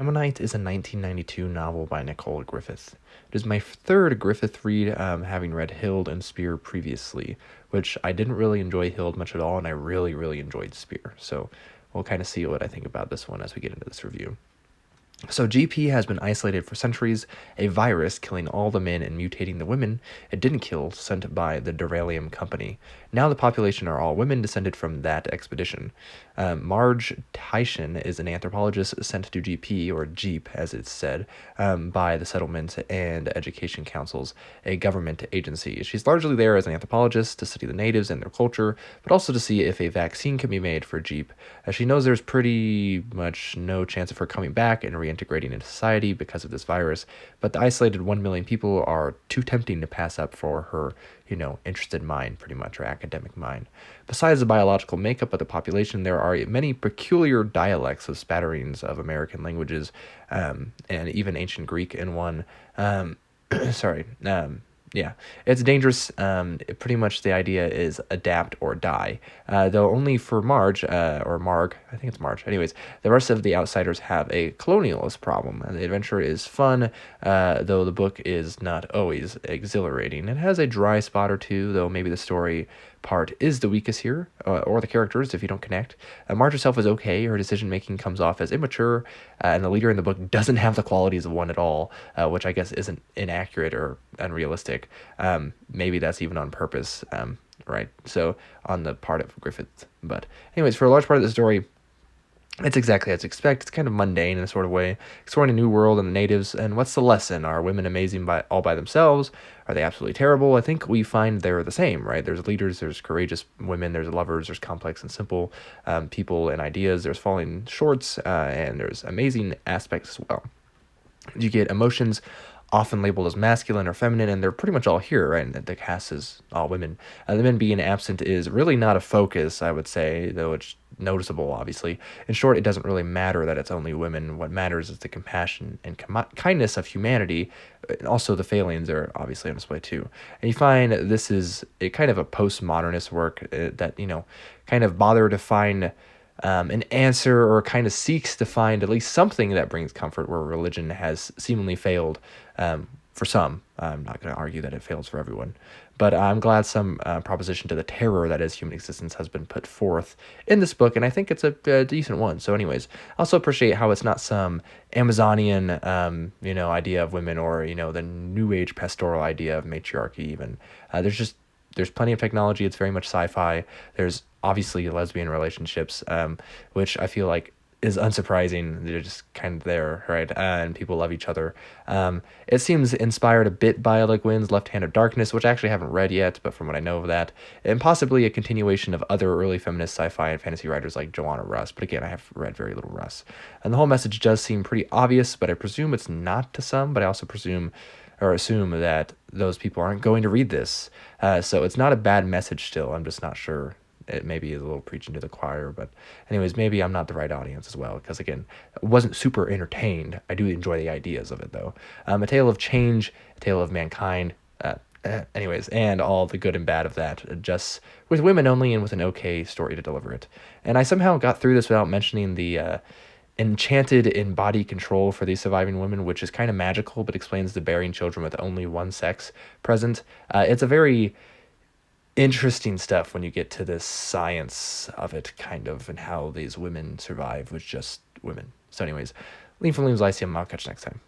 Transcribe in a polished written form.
Ammonite is a 1992 novel by Nicola Griffith. It is my third Griffith read, having read Hild and Spear previously, which I didn't really enjoy Hild much at all, and I really, really enjoyed Spear. So we'll kind of see what I think about this one as we get into this review. So GP has been isolated for centuries, a virus killing all the men and mutating the women it didn't kill, sent by the Duralium Company. Now the population are all women descended from that expedition. Marge Tyshan is an anthropologist sent to GP, or Jeep as it's said, by the Settlement and Education Councils, a government agency. She's largely there as an anthropologist to study the natives and their culture, but also to see if a vaccine can be made for Jeep, as she knows there's pretty much no chance of her coming back and reintegrating into society because of this virus, but the isolated 1 million people are too tempting to pass up for her, interested mind, pretty much, or academic mind. Besides the biological makeup of the population, there are many peculiar dialects of spatterings of American languages, and even ancient Greek in one. Sorry. Yeah, it's dangerous. Pretty much the idea is adapt or die. Though only for Marge, or Marg, I think it's Marge. Anyways, the rest of the outsiders have a colonialist problem. The adventure is fun, though the book is not always exhilarating. It has a dry spot or two, though maybe the story part is the weakest here, or the characters if you don't connect. Marge herself is okay. Her decision making comes off as immature, and the leader in the book doesn't have the qualities of one at all, which I guess isn't inaccurate or unrealistic. Maybe that's even on purpose, right? So on the part of Griffith. But anyways, for a large part of the story, it's exactly as expected. It's kind of mundane in a sort of way, exploring a new world and the natives. And what's the lesson? Are women amazing all by themselves? Are they absolutely terrible? I think we find they're the same, right? There's leaders, there's courageous women, there's lovers, there's complex and simple people and ideas, there's falling shorts, and there's amazing aspects as well. You get emotions often labeled as masculine or feminine, and they're pretty much all here, right? And the cast is all women. The men being absent is really not a focus, I would say, though it's noticeable, obviously. In short, it doesn't really matter that it's only women. What matters is the compassion and kindness of humanity. Also, the failings are obviously on display too. And you find this is a kind of a postmodernist work that, kind of bother to find an answer, or kind of seeks to find at least something that brings comfort where religion has seemingly failed for some. I'm not going to argue that it fails for everyone, but I'm glad some proposition to the terror that is human existence has been put forth in this book, and I think it's a decent one. So anyways, I also appreciate how it's not some Amazonian, idea of women, or, the New Age pastoral idea of matriarchy even. There's plenty of technology. It's very much sci-fi. There's obviously lesbian relationships, which I feel like is unsurprising. They're just kind of there, right? And people love each other. It seems inspired a bit by Le Guin's Left Hand of Darkness, which I actually haven't read yet, but from what I know of that, and possibly a continuation of other early feminist sci-fi and fantasy writers like Joanna Russ. But again, I have read very little Russ. And the whole message does seem pretty obvious, but I presume it's not to some, but I also assume that those people aren't going to read this. So it's not a bad message still. I'm just not sure. It maybe is a little preaching to the choir, but anyways, maybe I'm not the right audience as well, because again, I wasn't super entertained. I do enjoy the ideas of it though. A tale of change, a tale of mankind, anyways, and all the good and bad of that, just with women only and with an okay story to deliver it. And I somehow got through this without mentioning the enchanted in body control for these surviving women, which is kind of magical, but explains the bearing children with only one sex present. It's a very interesting stuff when you get to this science of it, kind of, and how these women survive with just women. So anyways, Lean from Liam's Lyceum. I'll catch you next time.